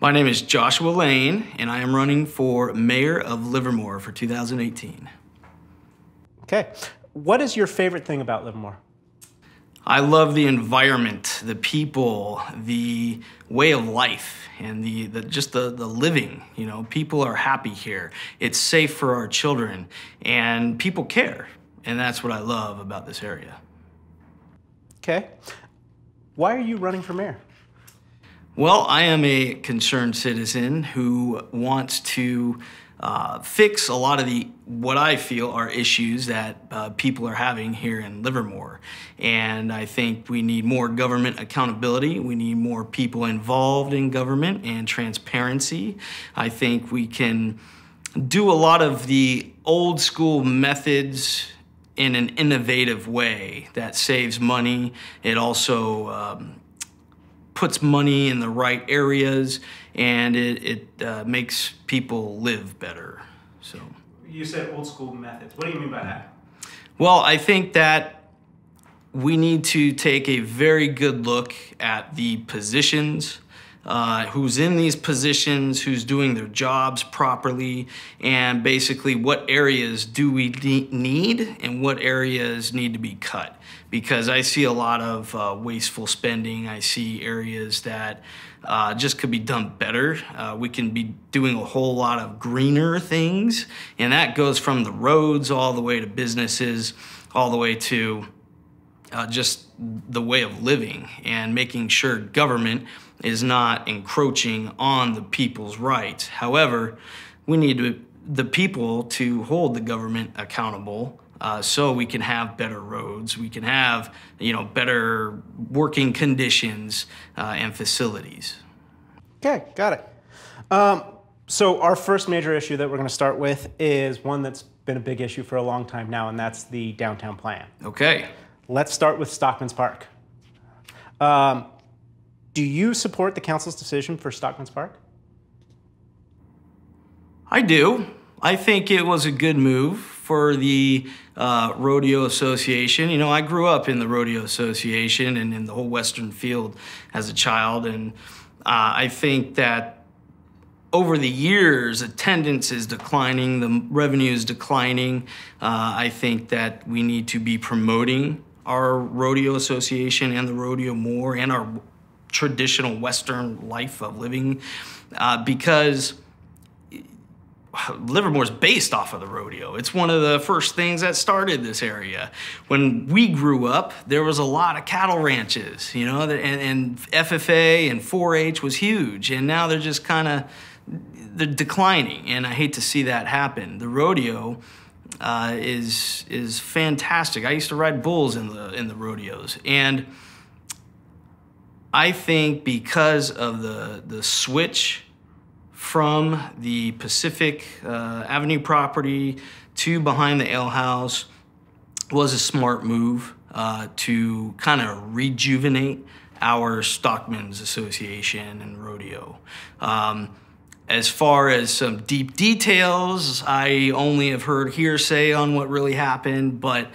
My name is Joshua Laine, and I am running for Mayor of Livermore for 2018. Okay. What is your favorite thing about Livermore? I love the environment, the people, the way of life, and just the living. You know, people are happy here. It's safe for our children, and people care. And that's what I love about this area. Okay. Why are you running for mayor? Well, I am a concerned citizen who wants to fix a lot of what I feel are issues that people are having here in Livermore. And I think we need more government accountability. We need more people involved in government and transparency. I think we can do a lot of the old school methods in an innovative way that saves money. It also puts money in the right areas, and it makes people live better. So You said old school methods. What do you mean by that? well, I think that we need to take a very good look at the positions, who's in these positions, who's doing their jobs properly, and basically what areas do we need and what areas need to be cut. Because I see a lot of wasteful spending. I see areas that just could be done better. We can be doing a whole lot of greener things, and that goes from the roads all the way to businesses, all the way to just the way of living, and making sure government is not encroaching on the people's rights. However, we need the people to hold the government accountable so we can have better roads, we can have better working conditions and facilities. Okay, got it. So our first major issue that we're going to start with is one that's been a big issue for a long time now, and that's the downtown plan. Okay. Let's start with Stockman's Park. Do you support the council's decision for Stockman's Park? I do. I think it was a good move for the Rodeo Association. You know, I grew up in the Rodeo Association and in the whole Western field as a child, and I think that over the years, attendance is declining, the revenue is declining. I think that we need to be promoting our Rodeo Association and the rodeo more, and our traditional Western life of living, because Livermore's based off of the rodeo. It's one of the first things that started this area. When we grew up, there was a lot of cattle ranches, you know, and FFA and 4-H was huge, and now they're just they're declining, and I hate to see that happen. The rodeo is fantastic. I used to ride bulls in the rodeos, and I think because of the switch from the Pacific Avenue property to behind the ale house was a smart move to kind of rejuvenate our Stockmen's Association and rodeo. As far as some deep details, I only have heard hearsay on what really happened, but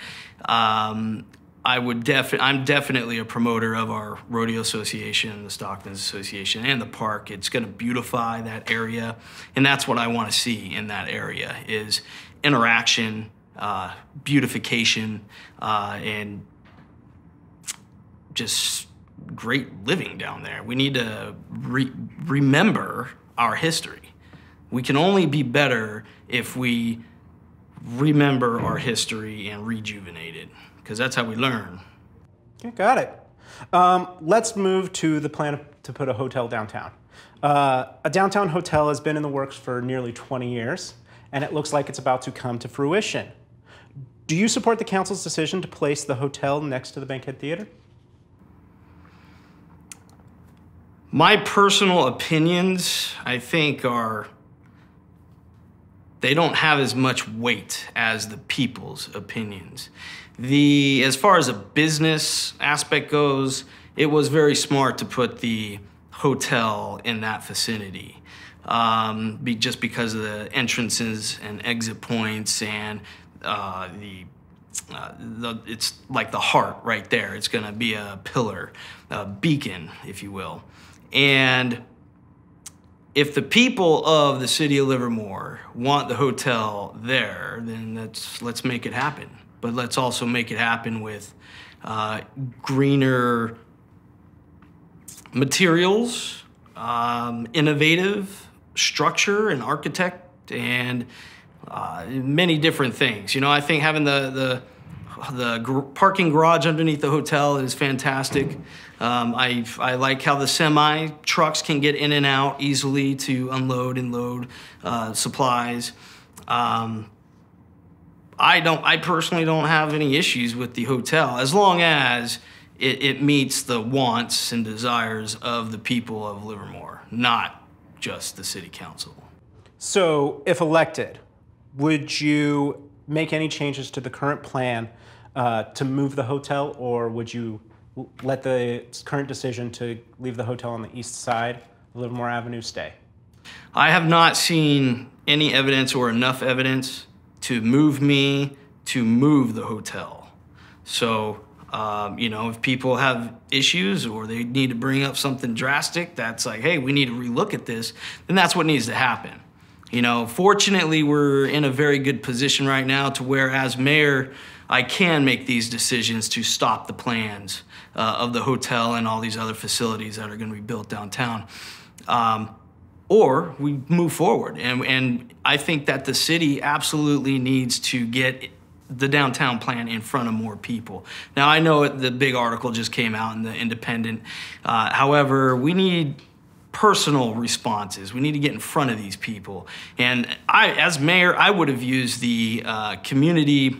I'm definitely a promoter of our Rodeo Association, the Stockmen's Association, and the park. It's going to beautify that area, and that's what I want to see in that area is interaction, beautification, and just great living down there. We need to remember our history. We can only be better if we remember our history and rejuvenate it, because that's how we learn. Okay, got it. Let's move to the plan to put a hotel downtown. A downtown hotel has been in the works for nearly 20 years, and it looks like it's about to come to fruition. Do you support the council's decision to place the hotel next to the Bankhead Theater? My personal opinions, I think, they don't have as much weight as the people's opinions. As far as a business aspect goes, it was very smart to put the hotel in that vicinity, just because of the entrances and exit points, and it's like the heart right there. It's gonna be a pillar, a beacon, if you will. And if the people of the city of Livermore want the hotel there, then let's make it happen. But let's also make it happen with greener materials, innovative structure and architect, and many different things. You know, I think having the parking garage underneath the hotel is fantastic. I like how the semi trucks can get in and out easily to unload and load supplies. I personally don't have any issues with the hotel as long as it meets the wants and desires of the people of Livermore, not just the city council. So if elected, would you make any changes to the current plan to move the hotel, or would you let the current decision to leave the hotel on the east side of Livermore Avenue stay? I have not seen any evidence or enough evidence to move the hotel. So, you know, if people have issues or they need to bring up something drastic that's like, hey, we need to relook at this, then that's what needs to happen. You know, fortunately, we're in a very good position right now to where, as mayor, I can make these decisions to stop the plans of the hotel and all these other facilities that are going to be built downtown. Or we move forward. And I think that the city absolutely needs to get the downtown plan in front of more people. Now, I know the big article just came out in the Independent. However, we need personal responses. We need to get in front of these people. And as mayor, I would have used the community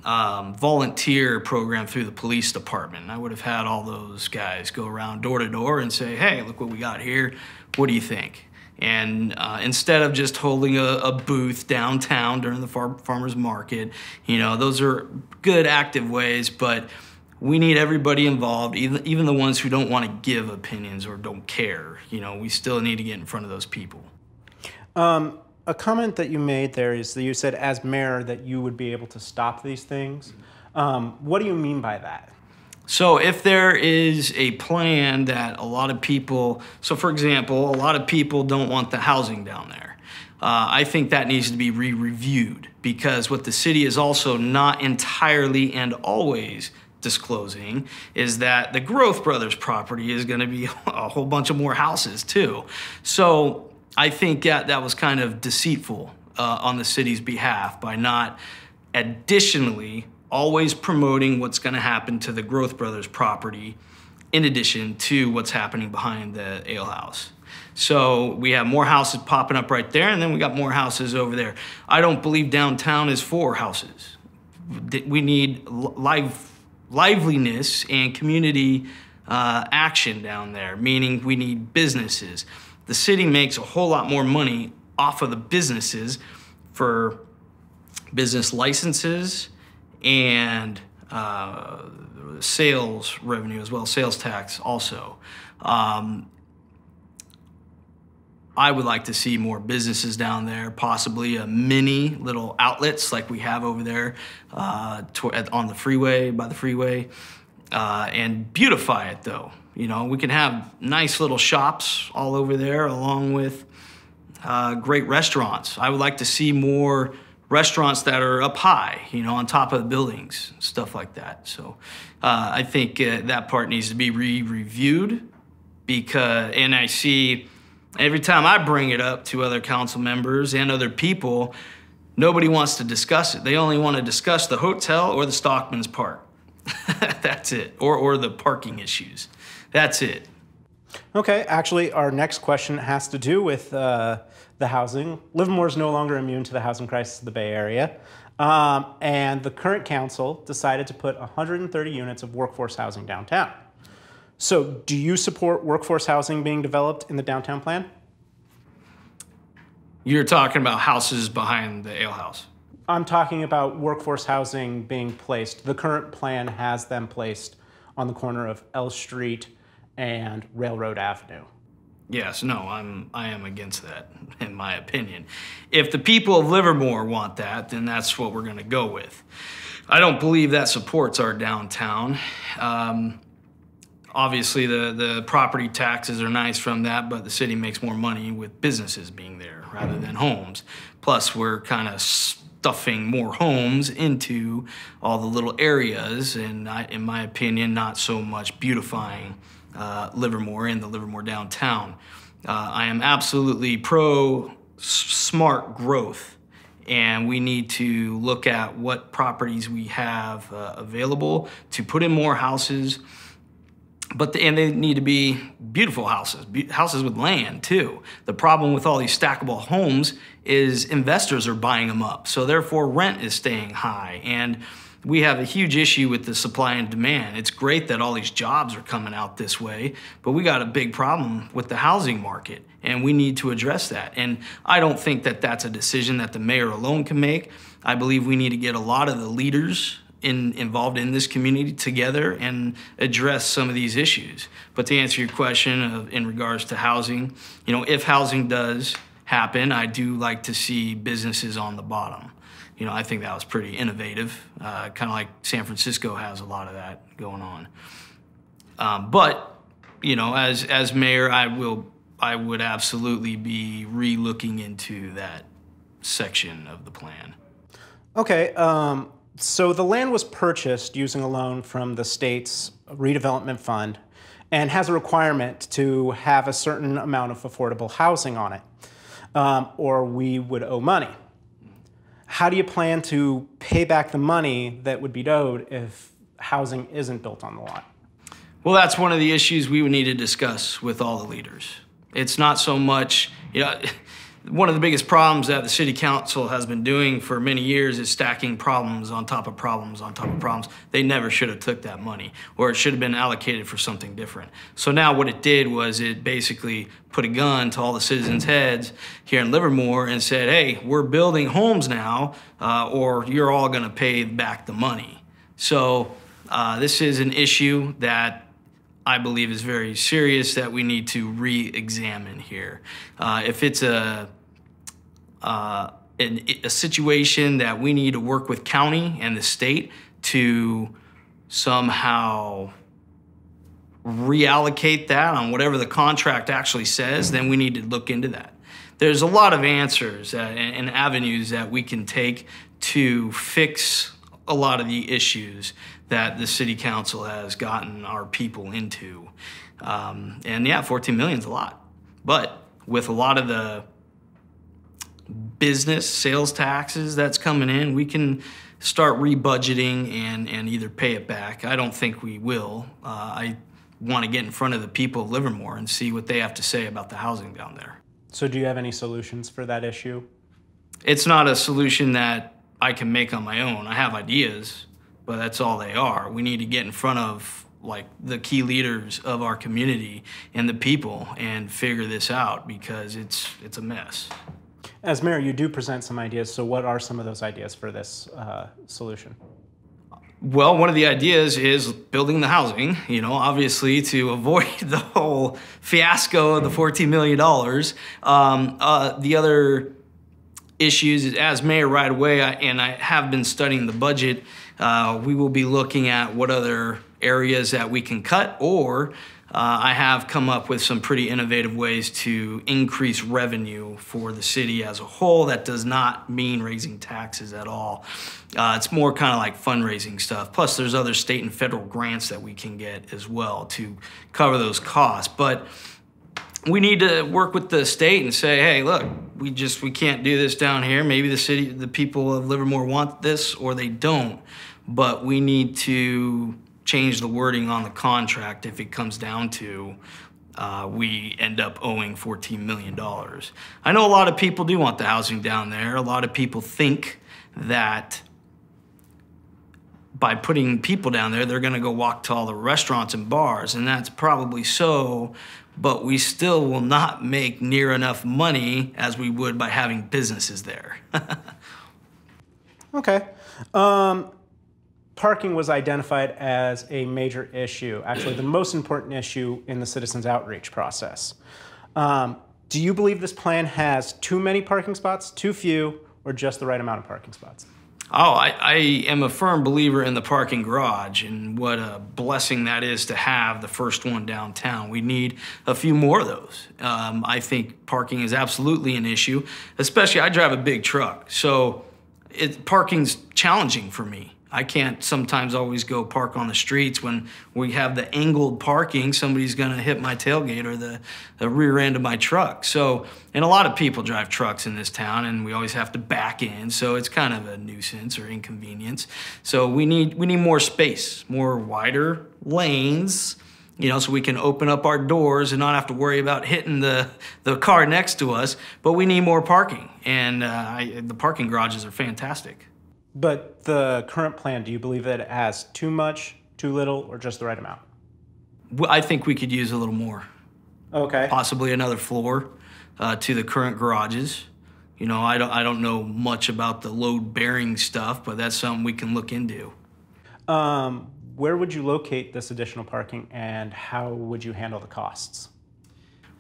volunteer program through the police department. I would have had all those guys go around door to door and say, hey, look what we got here. What do you think? And instead of just holding a booth downtown during the farmers market, you know, those are good active ways, but we need everybody involved, even the ones who don't want to give opinions or don't care. You know, we still need to get in front of those people. A comment that you made there is that you said as mayor that you would be able to stop these things. What do you mean by that? So if there is a plan that a lot of people, so for example, a lot of people don't want the housing down there. I think that needs to be re-reviewed, because what the city is also not entirely and always disclosing is that the Growth Brothers property is going to be a whole bunch of more houses too. So I think that was kind of deceitful on the city's behalf by not additionally always promoting what's going to happen to the Growth Brothers property in addition to what's happening behind the ale house. So we have more houses popping up right there, and then we got more houses over there. I don't believe downtown is for houses. We need liveliness and community action down there, meaning we need businesses. The city makes a whole lot more money off of the businesses for business licenses and sales revenue as well, sales tax also. I would like to see more businesses down there, possibly a mini little outlets like we have over there on the freeway, by the freeway, and beautify it though. You know, we can have nice little shops all over there along with great restaurants. I would like to see more restaurants that are up high, you know, on top of the buildings, stuff like that. So I think that part needs to be reviewed, because, and I see every time I bring it up to other council members and other people, nobody wants to discuss it. They only want to discuss the hotel or the Stockman's Park. That's it, or the parking issues. That's it. Okay, actually, our next question has to do with the housing. Livermore is no longer immune to the housing crisis of the Bay Area, and the current council decided to put 130 units of workforce housing downtown. So do you support workforce housing being developed in the downtown plan? You're talking about houses behind the ale house. I'm talking about workforce housing being placed. The current plan has them placed on the corner of L Street and Railroad Avenue. Yes, no, I am against that, in my opinion. If the people of Livermore want that, then that's what we're going to go with. I don't believe that supports our downtown. obviously the property taxes are nice from that, but the city makes more money with businesses being there rather than homes. Plus, we're kind of stuffing more homes into all the little areas, and in my opinion, not so much beautifying Livermore and the Livermore downtown. I am absolutely pro smart growth, and we need to look at what properties we have available to put in more houses, and they need to be beautiful houses, houses with land too. The problem with all these stackable homes is investors are buying them up, so therefore rent is staying high, and we have a huge issue with the supply and demand. It's great that all these jobs are coming out this way, but we got a big problem with the housing market, and we need to address that. And I don't think that that's a decision that the mayor alone can make. I believe we need to get a lot of the leaders involved in this community together and address some of these issues. But to answer your question in regards to housing, if housing does happen, I do like to see businesses on the bottom. I think that was pretty innovative, kind of like San Francisco has a lot of that going on. But as mayor, I would absolutely be re-looking into that section of the plan. Okay, so the land was purchased using a loan from the state's redevelopment fund and has a requirement to have a certain amount of affordable housing on it, or we would owe money. How do you plan to pay back the money that would be owed if housing isn't built on the lot? Well, that's one of the issues we would need to discuss with all the leaders. It's not so much, one of the biggest problems that the city council has been doing for many years is stacking problems on top of problems on top of problems. They never should have took that money, or it should have been allocated for something different. So now what it did was it basically put a gun to all the citizens' heads here in Livermore and said, hey, we're building homes now, or you're all gonna pay back the money. So this is an issue that I believe is very serious that we need to re-examine here. If it's a situation that we need to work with county and the state to somehow reallocate that on whatever the contract actually says, then we need to look into that. There's a lot of answers and avenues that we can take to fix a lot of the issues that the city council has gotten our people into. And yeah, 14 million is a lot. But with a lot of the business sales taxes that's coming in, we can start rebudgeting and either pay it back. I don't think we will. I want to get in front of the people of Livermore and see what they have to say about the housing down there. So do you have any solutions for that issue? It's not a solution that I can make on my own. I have ideas, but that's all they are. We need to get in front of the key leaders of our community and the people and figure this out, because it's a mess. As mayor, you do present some ideas, so what are some of those ideas for this solution? Well, one of the ideas is building the housing, obviously to avoid the whole fiasco of the $14 million. The other issues is, as mayor right away, and I have been studying the budget, we will be looking at what other areas that we can cut, or I have come up with some pretty innovative ways to increase revenue for the city as a whole. That does not mean raising taxes at all. It's more kind of like fundraising stuff. Plus, there's other state and federal grants that we can get as well to cover those costs. But we need to work with the state and say, hey, look, we can't do this down here. Maybe the people of Livermore want this or they don't, but we need to change the wording on the contract if it comes down to we end up owing $14 million. I know a lot of people do want the housing down there. A lot of people think that by putting people down there, they're gonna go walk to all the restaurants and bars, and that's probably so, but we still will not make near enough money as we would by having businesses there. Okay. Parking was identified as a major issue, actually the most important issue in the citizens outreach process. Do you believe this plan has too many parking spots, too few, or just the right amount of parking spots? Oh, I am a firm believer in the parking garage and what a blessing that is to have the first one downtown. We need a few more of those. I think parking is absolutely an issue, especially I drive a big truck, so parking's challenging for me. I can't sometimes always go park on the streets. When we have the angled parking, somebody's gonna hit my tailgate or the rear end of my truck. So, and a lot of people drive trucks in this town and we always have to back in. So it's kind of a nuisance or inconvenience. So we need more space, more wider lanes, you know, so we can open up our doors and not have to worry about hitting the car next to us, but we need more parking. And the parking garages are fantastic. But the current plan, do you believe that it has too much, too little, or just the right amount? I think we could use a little more. Okay. Possibly another floor to the current garages. You know, I don't know much about the load-bearing stuff, but that's something we can look into. Where would you locate this additional parking, and how would you handle the costs?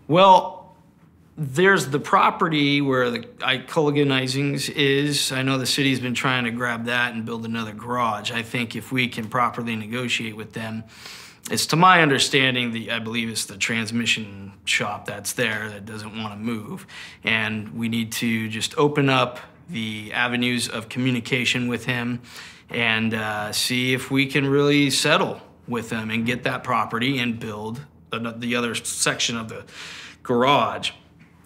Well, there's the property where the Culliganizings is. I know the city's been trying to grab that and build another garage. I think if we can properly negotiate with them, it's to my understanding, I believe it's the transmission shop that's there that doesn't want to move. And we need to just open up the avenues of communication with him and see if we can really settle with them and get that property and build the other section of the garage.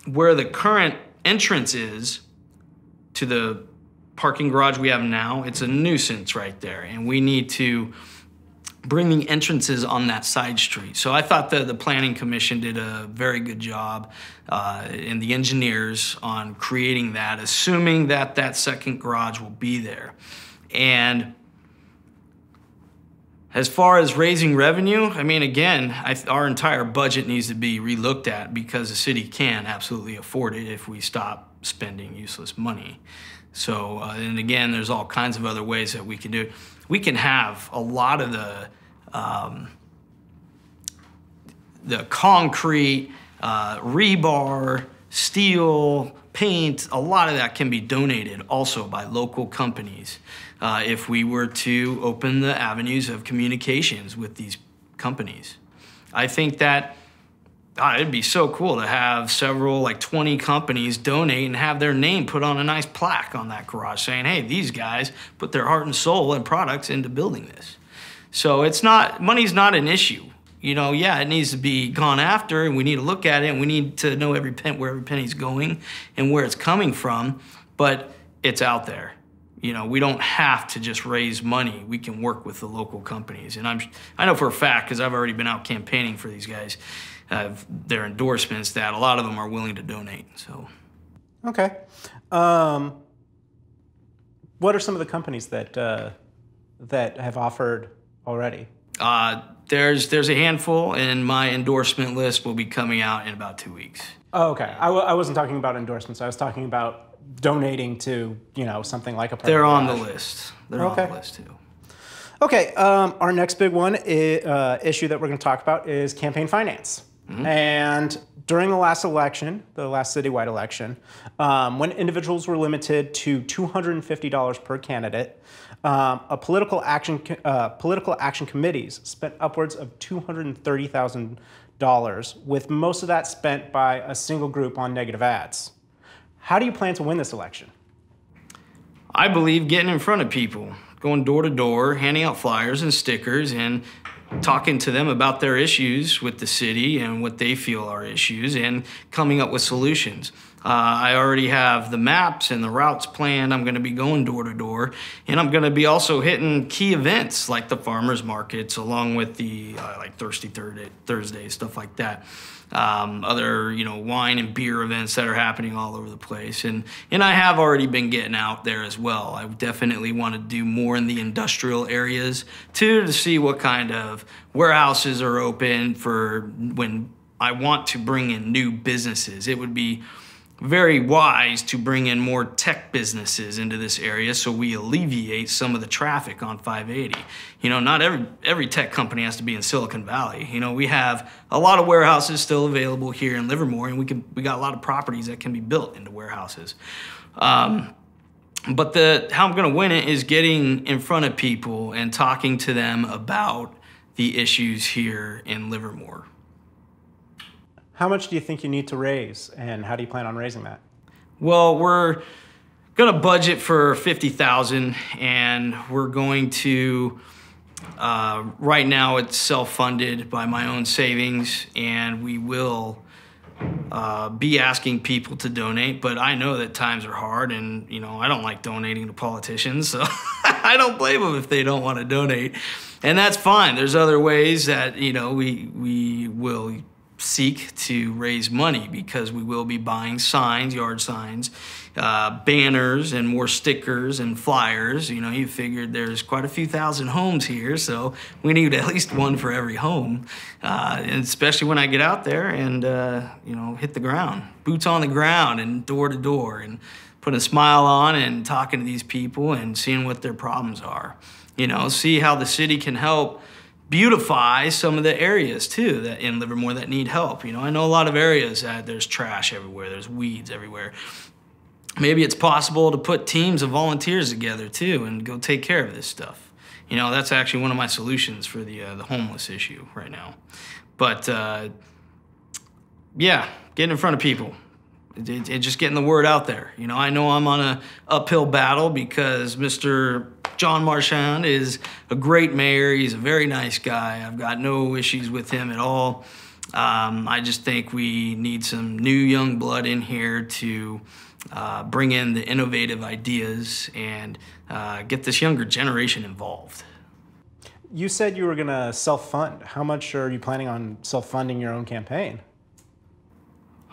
Where the current entrance is to the parking garage we have now, it's a nuisance right there, and we need to bring the entrances on that side street. So I thought the Planning Commission did a very good job, and the engineers on creating that, assuming that that second garage will be there. And as far as raising revenue, I mean, again, our entire budget needs to be relooked at because the city can absolutely afford it if we stop spending useless money. So, and again, there's all kinds of other ways that we can do it. We can have a lot of the concrete, rebar, steel, paint, a lot of that can be donated also by local companies if we were to open the avenues of communications with these companies. I think that it'd be so cool to have several, like 20 companies donate and have their name put on a nice plaque on that garage saying, hey, these guys put their heart and soul and products into building this. So it's not, money's not an issue. You know, yeah, it needs to be gone after, and we need to look at it, and we need to know where every penny's going and where it's coming from, but it's out there. You know, we don't have to just raise money. We can work with the local companies. And I know for a fact, because I've already been out campaigning for these guys, their endorsements, that a lot of them are willing to donate. So, okay. What are some of the companies that have offered already? There's a handful, and my endorsement list will be coming out in about 2 weeks. Oh, okay. I wasn't talking about endorsements. I was talking about donating to, you know, something like a parking They're on the garage. list. They're on the list too. Okay. Our next big one issue that we're going to talk about is campaign finance. Mm-hmm. And during the last election, the last citywide election, when individuals were limited to $250 per candidate, political action committees spent upwards of $230,000, with most of that spent by a single group on negative ads. How do you plan to win this election? I believe getting in front of people, going door to door, handing out flyers and stickers, and talking to them about their issues with the city and what they feel are issues, and coming up with solutions. I already have the maps and the routes planned. I'm going to be going door to door, and I'm going to be also hitting key events like the farmers markets, along with the like Thirsty Thursday, stuff like that. Other, you know, wine and beer events that are happening all over the place. And I have already been getting out there as well. I definitely want to do more in the industrial areas too, to see what kind of warehouses are open for when I want to bring in new businesses. It would be very wise to bring in more tech businesses into this area so we alleviate some of the traffic on 580. You know, not every tech company has to be in Silicon Valley. You know, we have a lot of warehouses still available here in Livermore, and we got a lot of properties that can be built into warehouses. But how I'm going to win it is getting in front of people and talking to them about the issues here in Livermore. How much do you think you need to raise, and how do you plan on raising that? Well, we're going to budget for $50,000, and we're going to, right now it's self-funded by my own savings, and we will be asking people to donate. But I know that times are hard, and I don't like donating to politicians, so I don't blame them if they don't want to donate, and that's fine. There's other ways that we will seek to raise money, because we will be buying signs, yard signs, banners, and more stickers and flyers. You figured there's quite a few thousand homes here, so we need at least one for every home, and especially when I get out there and hit the ground, boots on the ground and door to door, and put a smile on and talking to these people and seeing what their problems are. See how the city can help beautify some of the areas too that in Livermore that need help. I know a lot of areas that there's trash everywhere, there's weeds everywhere. Maybe it's possible to put teams of volunteers together too and go take care of this stuff. That's actually one of my solutions for the homeless issue right now. But yeah, getting in front of people. Just getting the word out there. I know I'm on an uphill battle because Mr. John Marchand is a great mayor. He's a very nice guy. I've got no issues with him at all. I just think we need some new young blood in here to bring in the innovative ideas and get this younger generation involved. You said you were going to self-fund. How much are you planning on self-funding your own campaign?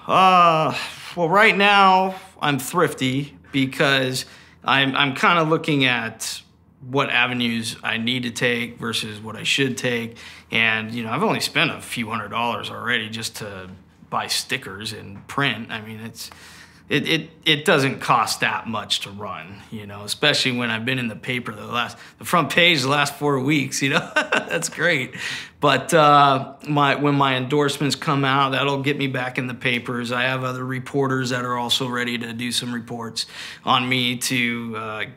Well, right now I'm thrifty because I'm kind of looking at what avenues I need to take versus what I should take. And, I've only spent a few $100s already just to buy stickers and print. I mean, it doesn't cost that much to run, especially when I've been in the paper the front page the last 4 weeks, that's great. But when my endorsements come out, that'll get me back in the papers. I have other reporters that are also ready to do some reports on me to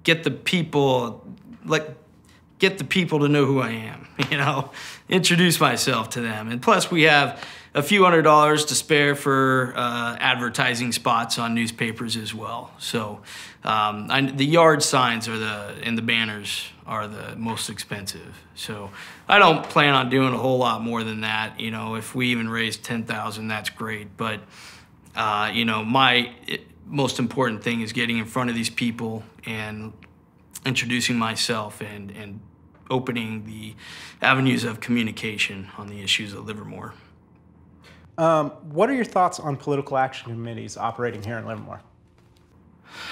get the people to know who I am, introduce myself to them. And plus we have a few $100s to spare for advertising spots on newspapers as well. So the yard signs and the banners are the most expensive. So I don't plan on doing a whole lot more than that. If we even raise $10,000, that's great. But my most important thing is getting in front of these people and introducing myself and opening the avenues of communication on the issues of Livermore. What are your thoughts on political action committees operating here in Livermore?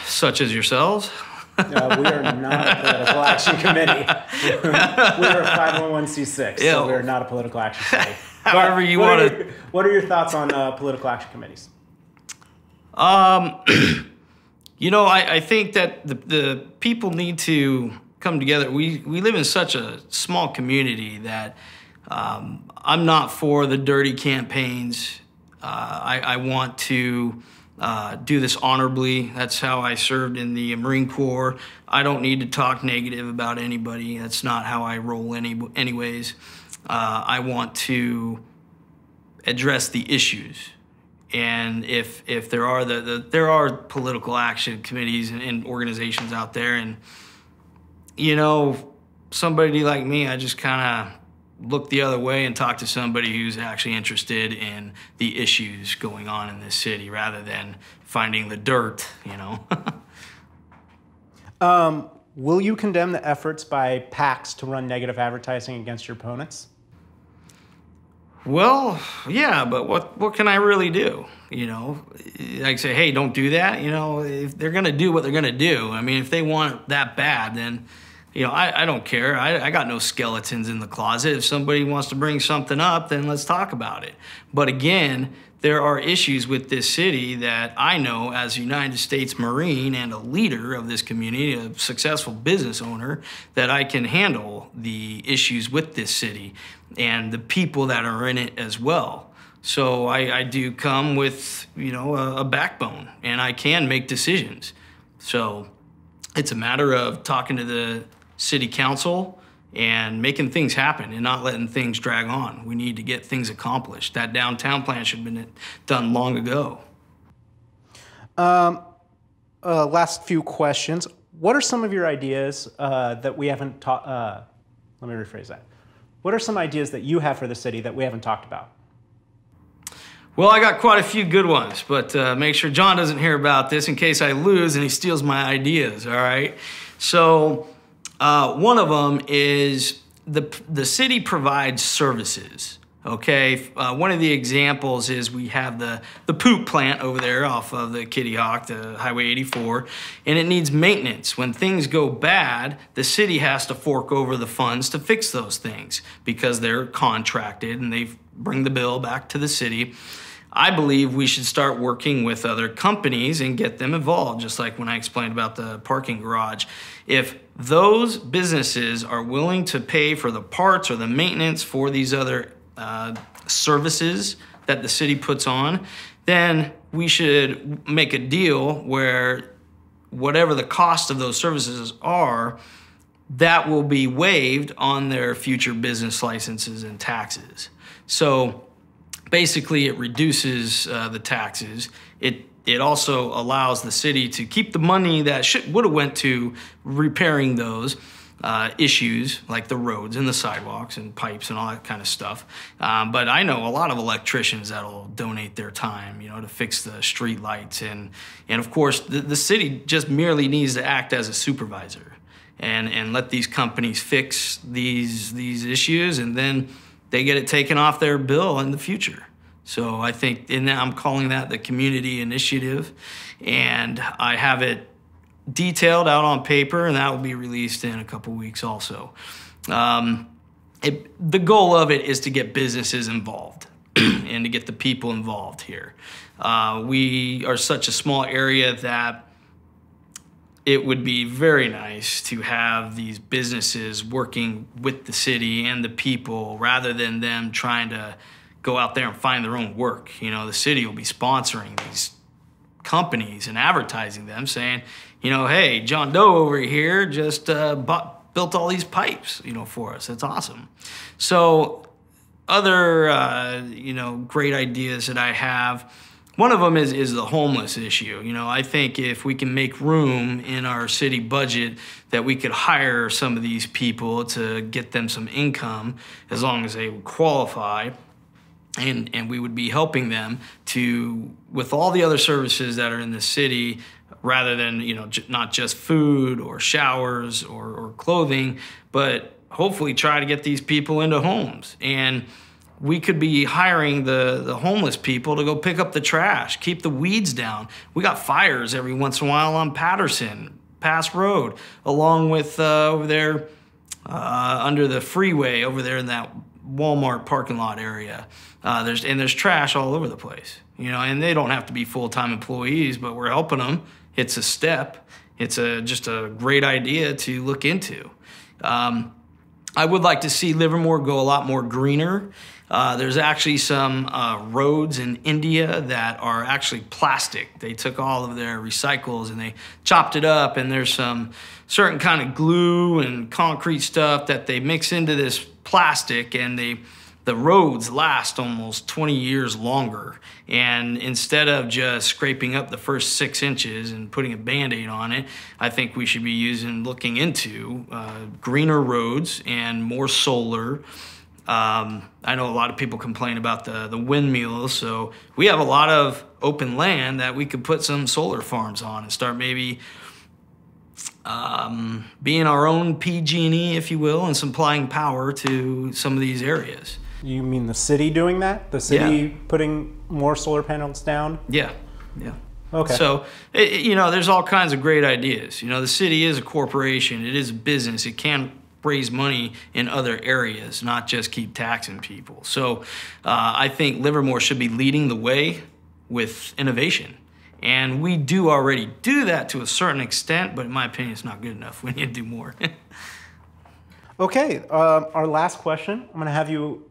Such as yourselves? No, we are not a political action committee. We are a 501c6, so we are not a political action committee. However you want to. What are your thoughts on political action committees? I think that the people need to come together. We live in such a small community that I'm not for the dirty campaigns. I want to do this honorably. That's how I served in the Marine Corps. I don't need to talk negative about anybody. That's not how I roll anyways. I want to address the issues. And if there are there are political action committees and organizations out there, and somebody like me, I just kind of look the other way and talk to somebody who's actually interested in the issues going on in this city rather than finding the dirt, Will you condemn the efforts by PACs to run negative advertising against your opponents? Well, yeah, but what can I really do? I say, hey, don't do that. If they're going to do what they're going to do, I mean, if they want it that bad, then I don't care. I got no skeletons in the closet. If somebody wants to bring something up, then let's talk about it. But again, there are issues with this city that I know as a United States Marine and a leader of this community, a successful business owner, that I can handle the issues with this city and the people that are in it as well. So I do come with, you know, a backbone, and I can make decisions. So it's a matter of talking to the city council and making things happen and not letting things drag on. We need to get things accomplished. That downtown plan should have been done long ago. Last few questions. What are some of your ideas that we haven't talked? Let me rephrase that. What are some ideas that you have for the city that we haven't talked about? Well, I got quite a few good ones, but make sure John doesn't hear about this in case I lose and he steals my ideas, all right? So one of them is the city provides services, okay? One of the examples is we have the poop plant over there off of the Kitty Hawk, the Highway 84, and it needs maintenance. When things go bad, the city has to fork over the funds to fix those things because they're contracted and they bring the bill back to the city. I believe we should start working with other companies and get them involved, just like when I explained about the parking garage. If those businesses are willing to pay for the parts or the maintenance for these other services that the city puts on, then we should make a deal where whatever the cost of those services are, that will be waived on their future business licenses and taxes. So basically, it reduces the taxes. It also allows the city to keep the money that would have went to repairing those issues, like the roads and the sidewalks and pipes and all that kind of stuff. But I know a lot of electricians that'll donate their time, you know, to fix the street lights. And of course, the city just merely needs to act as a supervisor and let these companies fix these issues, and then they get it taken off their bill in the future. So I think I'm calling that the community initiative, and I have it detailed out on paper, and that will be released in a couple weeks also. The goal of it is to get businesses involved and to get the people involved here. We are such a small area that it would be very nice to have these businesses working with the city and the people rather than them trying to go out there and find their own work. You know, the city will be sponsoring these companies and advertising them, saying, you know, hey, John Doe over here just built all these pipes, you know, for us. That's awesome. So other, you know, great ideas that I have, one of them is the homeless issue. You know, I think if we can make room in our city budget that we could hire some of these people to get them some income as long as they would qualify. And we would be helping them to, with all the other services that are in the city, rather than, you know, not just food or showers or clothing, but hopefully try to get these people into homes. And we could be hiring the homeless people to go pick up the trash, keep the weeds down. We got fires every once in a while on Patterson Pass Road, along with over there under the freeway over there in that Walmart parking lot area. There's trash all over the place, you know, and they don't have to be full-time employees, but we're helping them. It's a step. It's just a great idea to look into. I would like to see Livermore go a lot more greener. There's actually some roads in India that are actually plastic. They took all of their recycles and they chopped it up, and there's some certain kind of glue and concrete stuff that they mix into this plastic, and the roads last almost 20 years longer. And instead of just scraping up the first 6 inches and putting a Band-Aid on it, I think we should be looking into greener roads and more solar. I know a lot of people complain about the windmills, so we have a lot of open land that we could put some solar farms on and start maybe being our own PG&E, if you will, and supplying power to some of these areas. You mean the city doing that? The city putting more solar panels down? Yeah. Okay. So, you know, there's all kinds of great ideas. You know, the city is a corporation. It is a business. It can raise money in other areas, not just keep taxing people. So I think Livermore should be leading the way with innovation. And we do already do that to a certain extent, but in my opinion, it's not good enough. We need to do more. Okay, our last question. I'm going to have you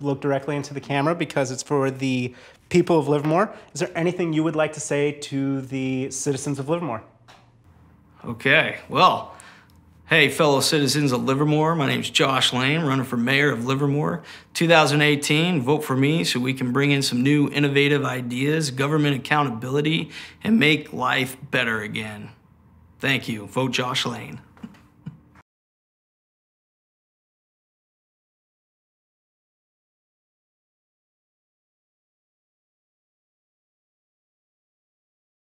look directly into the camera because it's for the people of Livermore. Is there anything you would like to say to the citizens of Livermore? Okay, well, hey, fellow citizens of Livermore, my name's Josh Laine, running for mayor of Livermore. 2018, vote for me so we can bring in some new innovative ideas, government accountability, and make life better again. Thank you. Vote Josh Laine.